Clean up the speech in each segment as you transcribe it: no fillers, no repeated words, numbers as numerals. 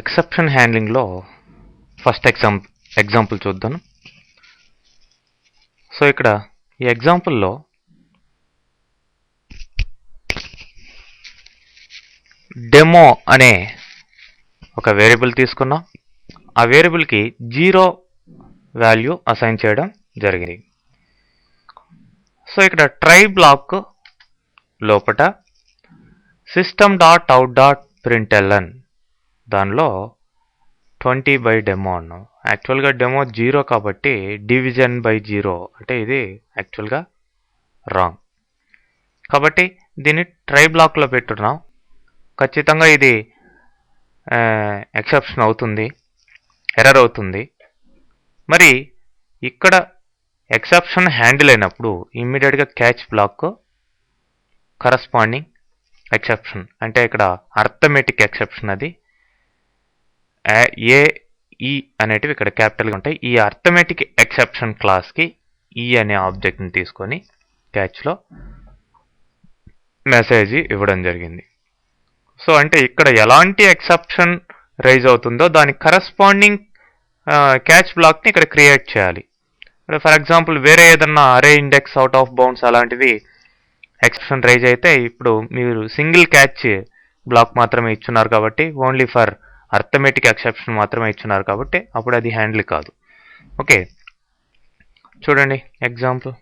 Exception హ్యాండ్లింగ్లో first example చూద్దాం. So ఇక్కడ ఈ ఎగ్జాంపుల్లో డెమో అనే ఒక వేరియబుల్ తీసుకున్నాం. ఆ వేరియబుల్కి 0 వాల్యూ అసైన్ చేయడం జరిగింది. సో ఇక్కడ ట్రై బ్లాక్ లోపట system.out.println దానిలో 20/demo అన్నాం. యాక్చువల్గా డెమో 0 కాబట్టి డివిజన్ బై 0 అంటే ఇది యాక్చువల్గా రాంగ్. కాబట్టి దీన్ని ట్రై బ్లాక్లో పెట్టున్నాం. ఖచ్చితంగా ఇది ఎక్సెప్షన్ అవుతుంది, ఎర్రర్ అవుతుంది. మరి ఇక్కడ ఎక్సెప్షన్ హ్యాండిల్ అయినప్పుడు ఇమ్మీడియట్గా క్యాచ్ బ్లాక్ కరస్పాండింగ్ ఎక్సెప్షన్ అంటే ఇక్కడ అర్థమెటిక్ ఎక్సెప్షన్ అది ఈ అనేటివి ఇక్కడ క్యాపిటల్గా ఉంటాయి. ఈ అర్థమెటిక్ ఎక్సెప్షన్ క్లాస్కి ఈ అనే ఆబ్జెక్ట్ని తీసుకొని క్యాచ్లో మెసేజ్ ఇవ్వడం జరిగింది. సో అంటే ఇక్కడ ఎలాంటి ఎక్సెప్షన్ రైజ్ అవుతుందో దానికి కరస్పాండింగ్ క్యాచ్ బ్లాక్ని ఇక్కడ క్రియేట్ చేయాలి. ఫర్ ఎగ్జాంపుల్ వేరే ఏదన్నా అరే ఇండెక్స్ అవుట్ ఆఫ్ బౌండ్స్ అలాంటివి ఎక్సెప్షన్ రైజ్ అయితే ఇప్పుడు మీరు సింగిల్ క్యాచ్ బ్లాక్ మాత్రమే ఇచ్చున్నారు కాబట్టి ఓన్లీ ఫర్ అర్థమెటిక్ ఎక్సెప్షన్ మాత్రమే ఇచ్చున్నారు కాబట్టి అప్పుడు అది హ్యాండిల్ కాదు. ఓకే, చూడండి ఎగ్జాంపుల్.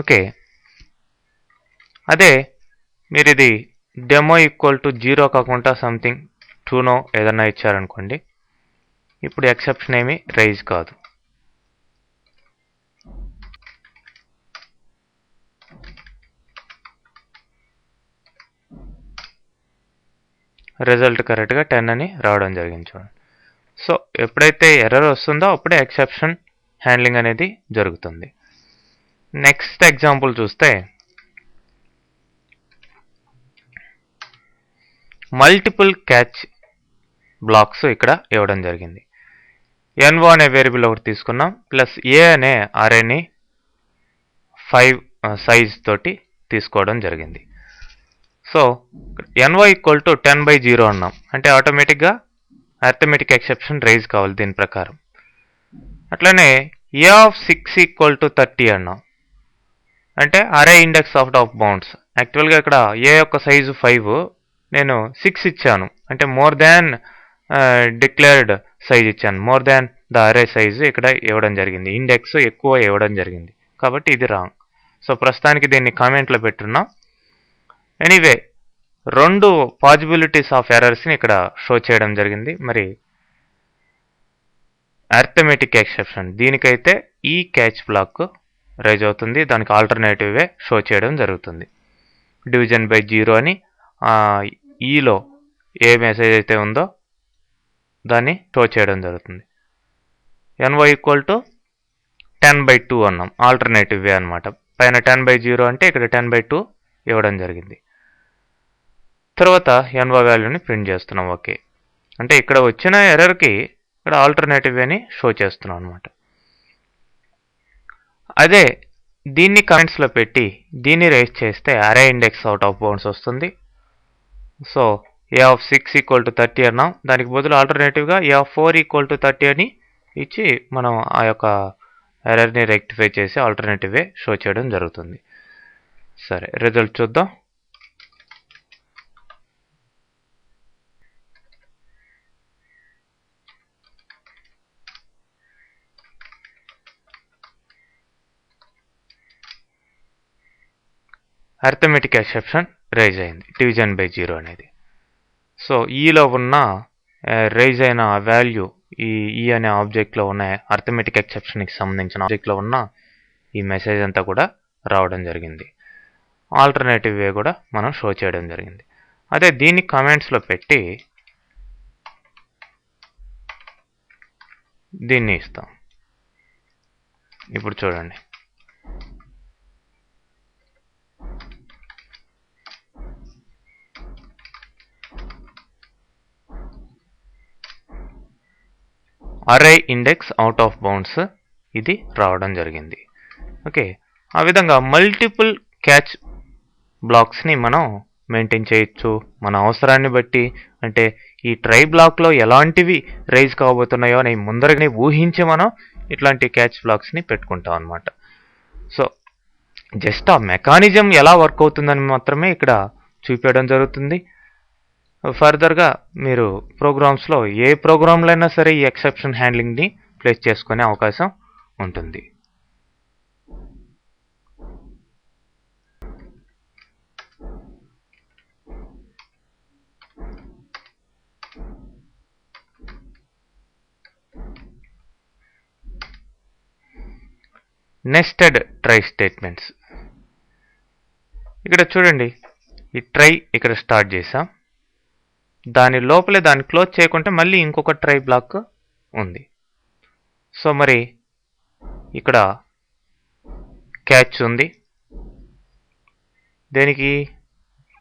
ఓకే, అదే మీరు ఇది డెమో ఈక్వల్ టు 0 కాకుండా సంథింగ్ ట్రూనో ఏదన్నా ఇచ్చారనుకోండి, ఇప్పుడు ఎక్సెప్షన్ ఏమి రైజ్ కాదు. రిజల్ట్ కరెక్ట్గా 10 అని రావడం జరిగింది చూడండి. సో ఎప్పుడైతే ఎర్రర్ వస్తుందో అప్పుడే ఎక్సెప్షన్ హ్యాండ్లింగ్ అనేది జరుగుతుంది. నెక్స్ట్ ఎగ్జాంపుల్ చూస్తే మల్టిపుల్ క్యాచ్ బ్లాక్స్ ఇక్కడ ఇవ్వడం జరిగింది. ఎన్ఓ అనే వేరియబుల్ ఒకటి తీసుకున్నాం, ప్లస్ ఏ అనే అరేని 5 సైజ్ తోటి తీసుకోవడం జరిగింది. సో ఎన్ఓ ఈక్వల్ టు 10/0 అన్నాం అంటే ఆటోమేటిక్గా అర్థమెటిక్ ఎక్సెప్షన్ రైజ్ కావాలి దీని ప్రకారం. అట్లనే ఏ ఆఫ్ 6 ఈక్వల్ టు 30 అన్నాం అంటే అరే ఇండెక్స్ అవుట్ ఆఫ్ బౌండ్స్. యాక్చువల్గా ఇక్కడ ఏ యొక్క సైజు 5, నేను 6 ఇచ్చాను అంటే మోర్ దాన్ డిక్లేర్డ్ సైజ్ ఇచ్చాను, మోర్ దాన్ ద అరే సైజు ఇక్కడ ఇవ్వడం జరిగింది, ఇండెక్స్ ఎక్కువ ఇవ్వడం జరిగింది కాబట్టి ఇది రాంగ్. సో ప్రస్తుతానికి దీన్ని కామెంట్లో పెట్టున్నాం. ఎనీవే 2 పాసిబిలిటీస్ ఆఫ్ ఎర్రర్స్ని ఇక్కడ షో చేయడం జరిగింది. మరి అర్థమెటిక్ ఎక్సెప్షన్ దీనికైతే ఈ క్యాచ్ బ్లాక్ రైజ్ అవుతుంది, దానికి ఆల్టర్నేటివ్ వే షో చేయడం జరుగుతుంది. డివిజన్ బై 0 అని ఈలో ఏ మెసేజ్ అయితే ఉందో దాన్ని షో చేయడం జరుగుతుంది. ఎన్ఓ ఈక్వల్ టు 10/2 అన్నాం, ఆల్టర్నేటివ్ వే అనమాట. పైన 10/0 అంటే ఇక్కడ 10/2 ఇవ్వడం జరిగింది. తర్వాత ఎన్ఓ వాల్యూని ప్రింట్ చేస్తున్నాం. ఓకే, అంటే ఇక్కడ వచ్చిన ఎర్రర్కి ఇక్కడ ఆల్టర్నేటివ్ వేని షో చేస్తున్నాం అనమాట. అదే దీన్ని కామెంట్స్లో పెట్టి దీన్ని రైజ్ చేస్తే అరే ఇండెక్స్ అవుట్ ఆఫ్ బౌండ్స్ వస్తుంది. So A of 6 equal to 30 అన్నాం, దానికి బదులు ఆల్టర్నేటివ్గా ఏ ఆఫ్ 4 ఈక్వల్ టు 30 అని ఇచ్చి మనం ఆ యొక్క ఎర్రర్ని రెక్టిఫై చేసి ఆల్టర్నేటివ్ వే షో చేయడం జరుగుతుంది. సరే, రిజల్ట్ చూద్దాం. అర్థమెటిక్ ఎక్సెప్షన్ రైజ్ అయింది, డివిజన్ బై 0 అనేది. సో ఈలో ఉన్న రైజ్ అయిన వాల్యూ ఈ అనే ఆబ్జెక్ట్లో ఉన్న అర్థమెటిక్ ఎక్సెప్షన్కి సంబంధించిన ఆబ్జెక్ట్లో ఉన్న ఈ మెసేజ్ అంతా కూడా రావడం జరిగింది. ఆల్టర్నేటివ్ వే కూడా మనం షో చేయడం జరిగింది. అదే దీన్ని కామెంట్స్లో పెట్టి దీన్ని ఇస్తాం. ఇప్పుడు చూడండి, అరే ఇండెక్స్ అవుట్ ఆఫ్ బౌండ్స్ ఇది రావడం జరిగింది. ఓకే, ఆ విధంగా మల్టిపుల్ క్యాచ్ బ్లాక్స్ని మనం మెయింటైన్ చేయొచ్చు మన అవసరాన్ని బట్టి. అంటే ఈ ట్రై బ్లాక్లో ఎలాంటివి రైజ్ కాబోతున్నాయో అని ముందరగానే ఊహించి మనం ఇట్లాంటి క్యాచ్ బ్లాక్స్ని పెట్టుకుంటాం అనమాట. సో జస్ట్ ఆ మెకానిజం ఎలా వర్క్ అవుతుందని మాత్రమే ఇక్కడ చూపించడం జరుగుతుంది. ఫర్దర్గా మీరు ప్రోగ్రామ్స్లో ఏ ప్రోగ్రాంలో అయినా సరే ఈ ఎక్సెప్షన్ హ్యాండ్లింగ్ని ప్లేస్ చేసుకునే అవకాశం ఉంటుంది. Nested try statements. ఇక్కడ చూడండి, ఈ ట్రై ఇక్కడ స్టార్ట్ చేసాం, దాని లోపలే దాన్ని క్లోజ్ చేయకుంటే మళ్ళీ ఇంకొక ట్రై బ్లాక్ ఉంది. సో మరి ఇక్కడ క్యాచ్ ఉంది, దేనికి?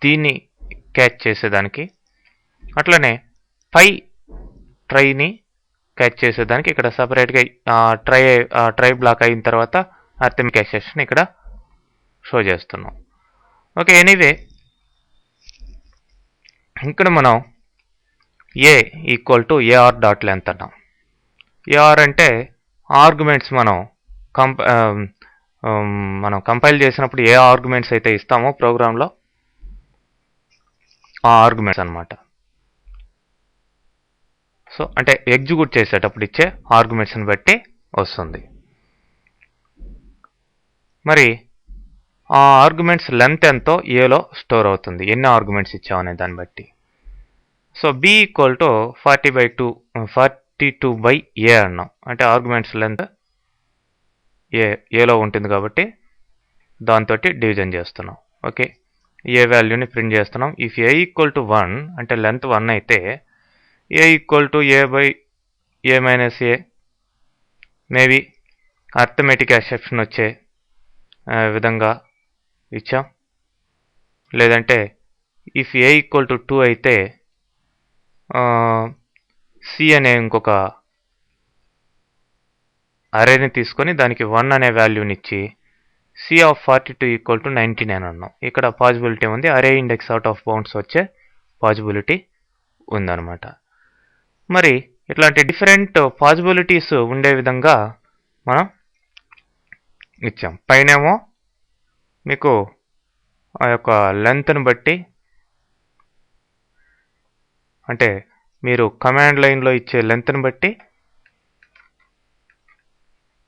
దీన్ని క్యాచ్ చేసేదానికి. అట్లనే పై ట్రైని క్యాచ్ చేసేదానికి ఇక్కడ సపరేట్గా ట్రై బ్లాక్ అయిన తర్వాత అర్థమిక్ ఎక్సెప్షన్ ఇక్కడ షో చేస్తున్నాం. ఓకే, ఎనీవే ఇక్కడ మనం a equal to AR dot length అన్నాం. ఏఆర్ అంటే ఆర్గ్యుమెంట్స్ మనం కంపైల్ చేసినప్పుడు ఏ ఆర్గ్యుమెంట్స్ అయితే ఇస్తామో ప్రోగ్రాంలో ఆ ఆర్గ్యుమెంట్స్ అనమాట. సో అంటే ఎగ్జిక్యూట్ చేసేటప్పుడు ఇచ్చే ఆర్గ్యుమెంట్స్ని బట్టి వస్తుంది. మరి ఆ ఆర్గ్యుమెంట్స్ లెంత్ ఎంతో ఏలో స్టోర్ అవుతుంది, ఎన్ని ఆర్గ్యుమెంట్స్ ఇచ్చామనే దాన్ని బట్టి. So b equal to 42 by a అన్నాం. అంటే ఆర్గ్యుమెంట్స్ లెంత్ ఏలో ఉంటుంది కాబట్టి దాంతో డివిజన్ చేస్తున్నాం. ఓకే, ఏ వాల్యూని ప్రింట్ చేస్తున్నాం. ఇఫ్ ఏ ఈక్వల్ టు 1 అంటే లెంత్ 1 అయితే a equal to a by a minus a, maybe arithmetic exception వచ్చే విధంగా ఇచ్చాం. లేదంటే ఇఫ్ ఏ ఈక్వల్ టు 2 అయితే సి అనే ఇంకొక అరేని తీసుకొని దానికి 1 అనే వాల్యూని ఇచ్చి సి ఆఫ్ 42 ఈక్వల్ టు 99 అన్నాం. ఇక్కడ పాసిబిలిటీ ఉంది, అరే ఇండెక్స్ అవుట్ ఆఫ్ బౌండ్స్ వచ్చే పాసిబిలిటీ ఉందన్నమాట. మరి ఇట్లాంటి డిఫరెంట్ పాసిబిలిటీస్ ఉండే విధంగా మనం ఇచ్చాం. పైనేమో మీకు ఆ యొక్క లెంత్ని బట్టి, అంటే మీరు కమాండ్ లైన్లో ఇచ్చే లెంత్ని బట్టి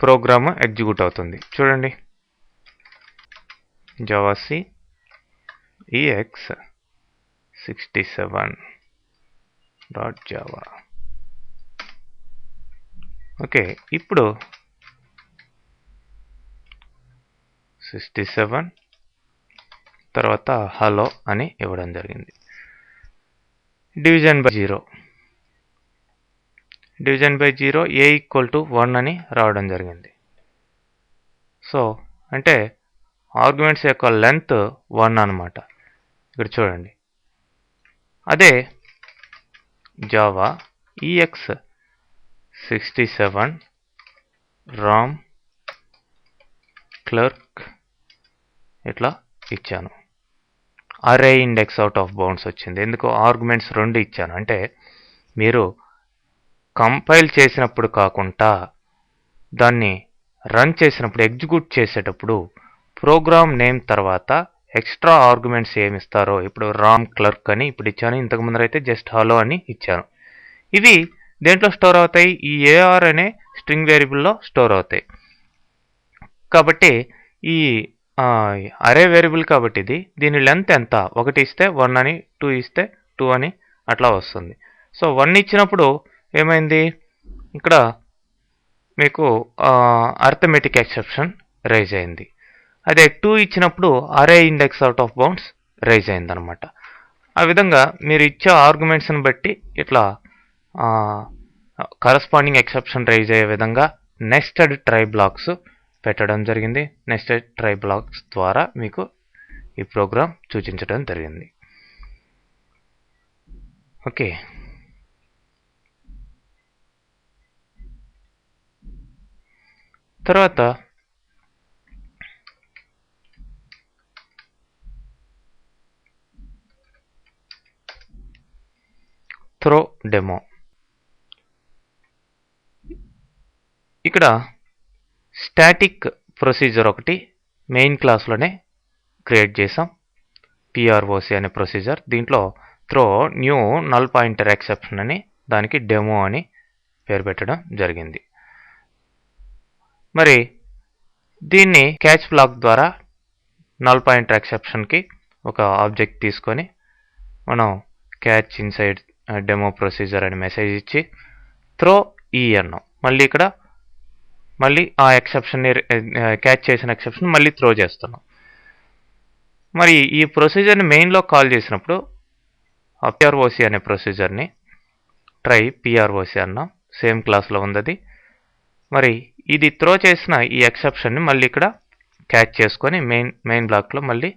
ప్రోగ్రామ్ ఎగ్జిక్యూట్ అవుతుంది. చూడండి, జావాc ex67.java. ఓకే, ఇప్పుడు 67 తర్వాత హలో అని ఇవ్వడం జరిగింది. Division by 0 A equal to 1 అని రావడం జరిగింది. సో అంటే ఆర్గ్యుమెంట్స్ యొక్క లెంత్ 1 అనమాట. ఇక్కడ చూడండి, అదే జావా ex67 రామ్ క్లర్క్ ఇట్లా ఇచ్చాను. అరే ఇండెక్స్ అవుట్ ఆఫ్ బౌండ్స్ వచ్చింది. ఎందుకు? ఆర్గ్యుమెంట్స్ 2 ఇచ్చాను. అంటే మీరు కంపైల్ చేసినప్పుడు కాకుండా దాన్ని రన్ చేసినప్పుడు, ఎగ్జిక్యూట్ చేసేటప్పుడు ప్రోగ్రామ్ నేమ్ తర్వాత ఎక్స్ట్రా ఆర్గ్యుమెంట్స్ ఏమి ఇస్తారో, ఇప్పుడు రామ్ క్లర్క్ అని ఇప్పుడు ఇచ్చాను, ఇంతకు ముందర అయితే జస్ట్ హలో అని ఇచ్చాను. ఇవి దేంట్లో స్టోర్ అవుతాయి? ఈ ఏఆర్ అనే స్ట్రింగ్ వేరియబుల్లో స్టోర్ అవుతాయి. కాబట్టి ఈ అరే వేరియబుల్ కాబట్టి దీని లెంత్ ఎంత? 1 ఇస్తే 1 అని, 2 ఇస్తే 2 అని అట్లా వస్తుంది. సో 1 ఇచ్చినప్పుడు ఏమైంది? ఇక్కడ మీకు అర్థమెటిక్ ఎక్సెప్షన్ రైజ్ అయింది. అదే 2 ఇచ్చినప్పుడు array index out of bounds raise అయిందనమాట. ఆ విధంగా మీరు ఇచ్చే ఆర్గ్యుమెంట్స్ని బట్టి ఇట్లా కరస్పాండింగ్ ఎక్సెప్షన్ రైజ్ అయ్యే విధంగా నెస్టెడ్ ట్రై బ్లాక్స్ పెట్టడం జరిగింది. నెస్టెడ్ ట్రై బ్లాక్స్ ద్వారా మీకు ఈ ప్రోగ్రామ్ సూచించడం జరిగింది. ఓకే, తర్వాత త్రో డెమో. ఇక్కడ స్టాటిక్ ప్రొసీజర్ ఒకటి మెయిన్ క్లాస్లోనే క్రియేట్ చేసాం, పిఆర్ఓసి అనే ప్రొసీజర్. దీంట్లో throw new null pointer exception అని దానికి డెమో అని పేరు పెట్టడం జరిగింది. మరి దీన్ని క్యాచ్ బ్లాక్ ద్వారా నల్ పాయింటర్ ఎక్సెప్షన్కి ఒక ఆబ్జెక్ట్ తీసుకొని మనం క్యాచ్ ఇన్సైడ్ డెమో ప్రొసీజర్ అని మెసేజ్ ఇచ్చి త్రో ఈ అన్నాం. మళ్ళీ ఇక్కడ మళ్ళీ ఆ ఎక్సెప్షన్ని క్యాచ్ చేసిన ఎక్సెప్షన్ మళ్ళీ త్రో చేస్తున్నాం. మరి ఈ ప్రొసీజర్ని మెయిన్లో కాల్ చేసినప్పుడు ఆ పిఆర్ఓసి అనే ప్రొసీజర్ని ట్రై పిఆర్ఓసి అన్నాం, సేమ్ క్లాస్లో ఉంది. మరి ఇది త్రో చేసిన ఈ ఎక్సెప్షన్ని మళ్ళీ ఇక్కడ క్యాచ్ చేసుకొని మెయిన్ బ్లాక్లో మళ్ళీ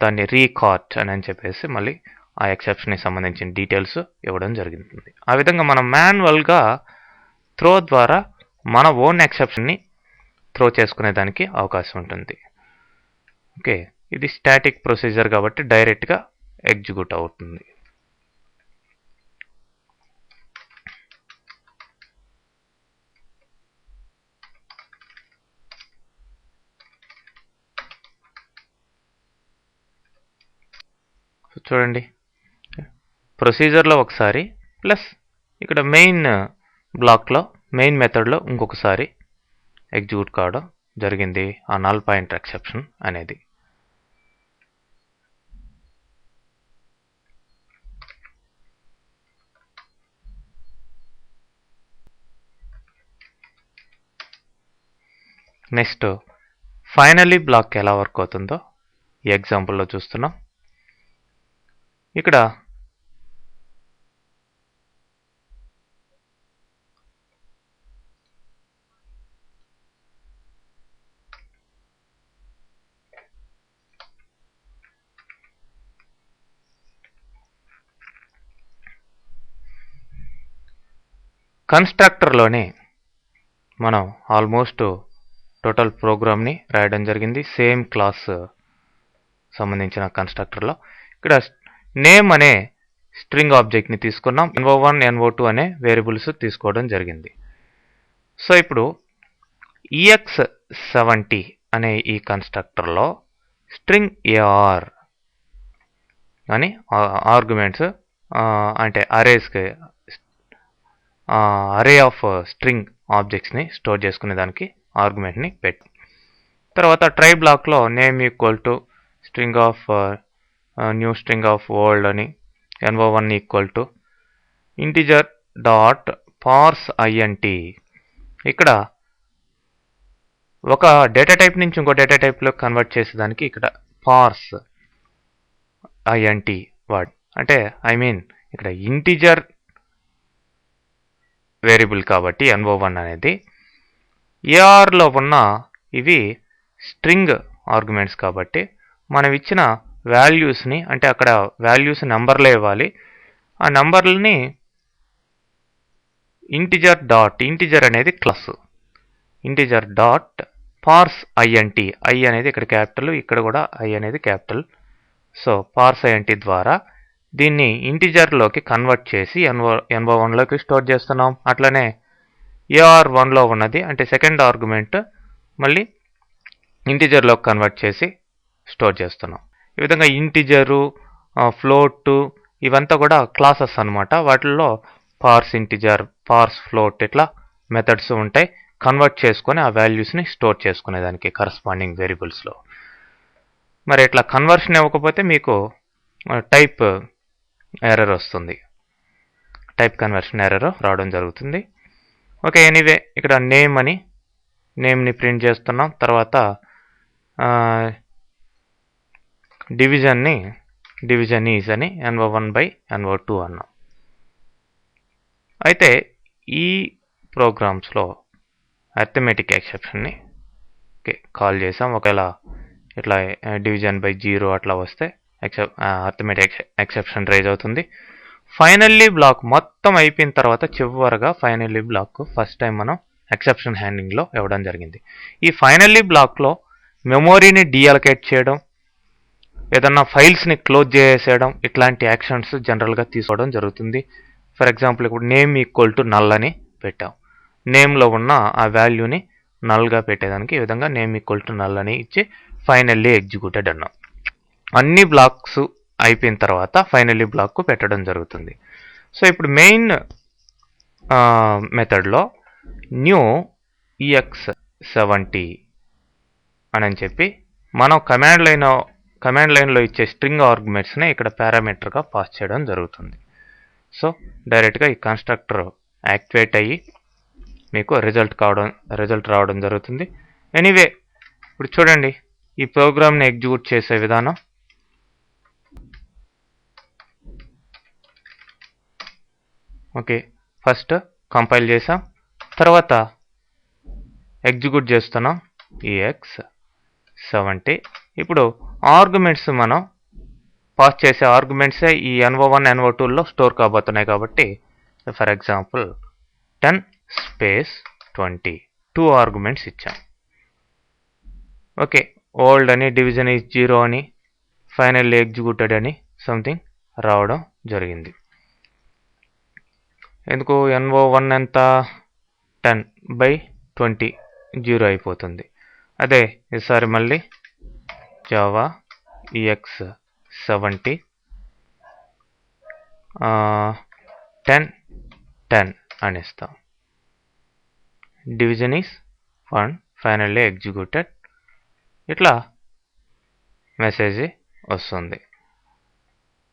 దాన్ని రీకాట్ అని చెప్పేసి మళ్ళీ ఆ ఎక్సెప్షన్కి సంబంధించిన డీటెయిల్స్ ఇవ్వడం జరుగుతుంది. ఆ విధంగా మనం మాన్యువల్గా త్రో ద్వారా మన ఓన్ ఎక్సెప్షన్ని త్రో చేసుకునేదానికి అవకాశం ఉంటుంది. ఓకే, ఇది స్టాటిక్ ప్రొసీజర్ కాబట్టి డైరెక్ట్గా ఎగ్జిక్యూట్ అవుతుంది. చూడండి, ప్రొసీజర్లో ఒకసారి ప్లస్ ఇక్కడ మెయిన్ బ్లాక్లో మెయిన్ మెథడ్లో ఇంకొకసారి ఎగ్జిక్యూట్ కావడం జరిగింది ఆ నల్ పాయింటర్ ఎక్సెప్షన్ అనేది. నెక్స్ట్ ఫైనలీ బ్లాక్ ఎలా వర్క్ అవుతుందో ఈ ఎగ్జాంపుల్లో చూస్తున్నాం. ఇక్కడ కన్స్ట్రక్టర్లోనే మనం ఆల్మోస్ట్ టోటల్ ప్రోగ్రామ్ని రాయడం జరిగింది, సేమ్ క్లాస్ సంబంధించిన కన్స్ట్రక్టర్లో. ఇక్కడ నేమ్ అనే స్ట్రింగ్ ఆబ్జెక్ట్ని తీసుకున్నాం, NO1 NO2 అనే వేరియబుల్స్ తీసుకోవడం జరిగింది. సో ఇప్పుడు EX70 అనే ఈ కన్స్ట్రక్టర్లో స్ట్రింగ్ AR అని ఆర్గ్యుమెంట్స్ అంటే అరేస్కి అరే ఆఫ్ స్ట్రింగ్ ఆబ్జెక్ట్స్ని స్టోర్ చేసుకునే దానికి ఆర్గ్యుమెంట్ని పెట్టి, తర్వాత ట్రై బ్లాక్లో name equal to string of new string of old అని, NO1 equal to integer dot పార్స్ INT. ఇక్కడ ఒక డేటా టైప్ నుంచి ఇంకో డేటా టైప్లో కన్వర్ట్ చేసేదానికి ఇక్కడ పార్స్ INT వాడు, అంటే ఇక్కడ ఇంటిజర్ వేరియబుల్ కాబట్టి NO1 అనేది, ARలో ఉన్న ఇవి స్ట్రింగ్ ఆర్గ్యుమెంట్స్ కాబట్టి మనం ఇచ్చిన వాల్యూస్ని, అంటే అక్కడ వాల్యూస్ నెంబర్లే ఇవ్వాలి, ఆ నెంబర్లని ఇంటిజర్ అనేది class, integer dot పార్స్ INT, I అనేది ఇక్కడ క్యాపిటల్, ఇక్కడ కూడా I అనేది క్యాపిటల్. సో పార్స్ INT ద్వారా దీన్ని ఇంటిజర్లోకి కన్వర్ట్ చేసి NO1లోకి స్టోర్ చేస్తున్నాం. అట్లనే AR1లో ఉన్నది అంటే సెకండ్ ఆర్గ్యుమెంట్ మళ్ళీ ఇంటిజర్లోకి కన్వర్ట్ చేసి స్టోర్ చేస్తున్నాం. ఈ విధంగా ఇంటిజరు, ఫ్లోట్ ఇవంతా కూడా క్లాసెస్ అనమాట. వాటిల్లో పార్స్ ఇంటిజర్, పార్స్ ఫ్లోట్ ఇట్లా మెథడ్స్ ఉంటాయి, కన్వర్ట్ చేసుకొని ఆ వాల్యూస్ని స్టోర్ చేసుకునేదానికి కరస్పాండింగ్ వేరియబుల్స్లో. మరి ఇట్లా కన్వర్షన్ ఇవ్వకపోతే మీకు టైప్ ఎర్రర్ వస్తుంది, టైప్ కన్వర్షన్ ఎర్రర్ రావడం జరుగుతుంది. ఓకే, ఎనీవే ఇక్కడ నేమ్ అని నేమ్ని ప్రింట్ చేస్తున్నాం. తర్వాత డివిజన్ ఈజ్ అని NO1/NO2 అన్నాం. అయితే ఈ ప్రోగ్రామ్స్లో అర్థమెటిక్ ఎక్సెప్షన్ని కాల్ చేసాం. ఒకవేళ ఇట్లా డివిజన్ బై 0 అట్లా వస్తే అర్థమెటిక్ ఎక్సెప్షన్ రైజ్ అవుతుంది. ఫైనల్లీ బ్లాక్ మొత్తం అయిపోయిన తర్వాత చివరగా ఫైనల్లీ బ్లాక్ ఫస్ట్ టైం మనం ఎక్సెప్షన్ హ్యాండింగ్లో ఇవ్వడం జరిగింది. ఈ ఫైనల్లీ బ్లాక్లో మెమొరీని డీఅలొకేట్ చేయడం, ఏదన్నా ఫైల్స్ని క్లోజ్ చేసేయడం, ఇట్లాంటి యాక్షన్స్ జనరల్గా తీసుకోవడం జరుగుతుంది. ఫర్ ఎగ్జాంపుల్ ఇప్పుడు నేమ్ ఈక్వల్ టు నల్ అని పెట్టాం. నేమ్లో ఉన్న ఆ వాల్యూని నల్గా పెట్టేదానికి ఈ విధంగా నేమ్ ఈక్వల్ టు నల్ అని ఇచ్చి ఫైనల్లీ ఎగ్జిక్యూటెడ్ అన్నాం. అన్ని బ్లాక్స్ అయిపోయిన తర్వాత ఫైనల్లీ బ్లాక్కు పెట్టడం జరుగుతుంది. సో ఇప్పుడు మెయిన్ మెథడ్లో న్యూ ex70 అని చెప్పి మనం కమాండ్ లైన్లో ఇచ్చే స్ట్రింగ్ ఆర్గ్యుమెంట్స్ని ఇక్కడ పారామీటర్గా పాస్ చేయడం జరుగుతుంది. సో డైరెక్ట్గా ఈ కన్స్ట్రక్టర్ యాక్టివేట్ అయ్యి మీకు రిజల్ట్ రావడం జరుగుతుంది. ఎనీవే ఇప్పుడు చూడండి ఈ ప్రోగ్రామ్ని ఎగ్జిక్యూట్ చేసే విధానం. ఓకే, ఫస్ట్ కంపైల్ చేసాం, తర్వాత ఎగ్జిక్యూట్ చేస్తున్నాం ex70. ఇప్పుడు ఆర్గ్యుమెంట్స్ మనం పాస్ చేసే ఆర్గ్యుమెంట్సే ఈ NO1 NO2లో స్టోర్ కాబోతున్నాయి కాబట్టి ఫర్ ఎగ్జాంపుల్ 10 స్పేస్ 20 2 ఆర్గ్యుమెంట్స్ ఇచ్చాం. ఓకే, ఓల్డ్ అని, డివిజన్ ఈజ్ 0 అని, ఫైనల్లీ ఎగ్జిక్యూటెడ్ అని సంథింగ్ రావడం జరిగింది. ఎందుకు NO1 ఎంత 10/20 0 అయిపోతుంది. అదే ఈసారి మళ్ళీ జావా ex70 10 అని ఇస్తాం. Division is 1, finally executed. ఇట్లా మెసేజ్ వస్తుంది.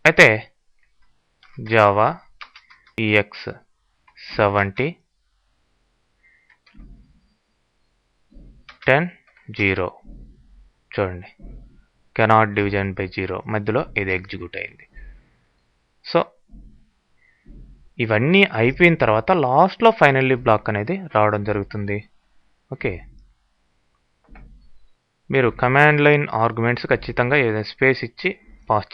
అయితే జావా ex70 10 చూడండి, కెనాట్ డివిజన్ బై 0 మధ్యలో ఇది ఎగ్జిక్యూట్ అయింది. సో ఇవన్నీ అయిపోయిన తర్వాత లాస్ట్లో ఫైనల్లీ బ్లాక్ అనేది రావడం జరుగుతుంది. ఓకే, మీరు కమాండ్ లైన్ ఆర్గ్యుమెంట్స్ ఖచ్చితంగా ఏదైనా స్పేస్ ఇచ్చి పాస్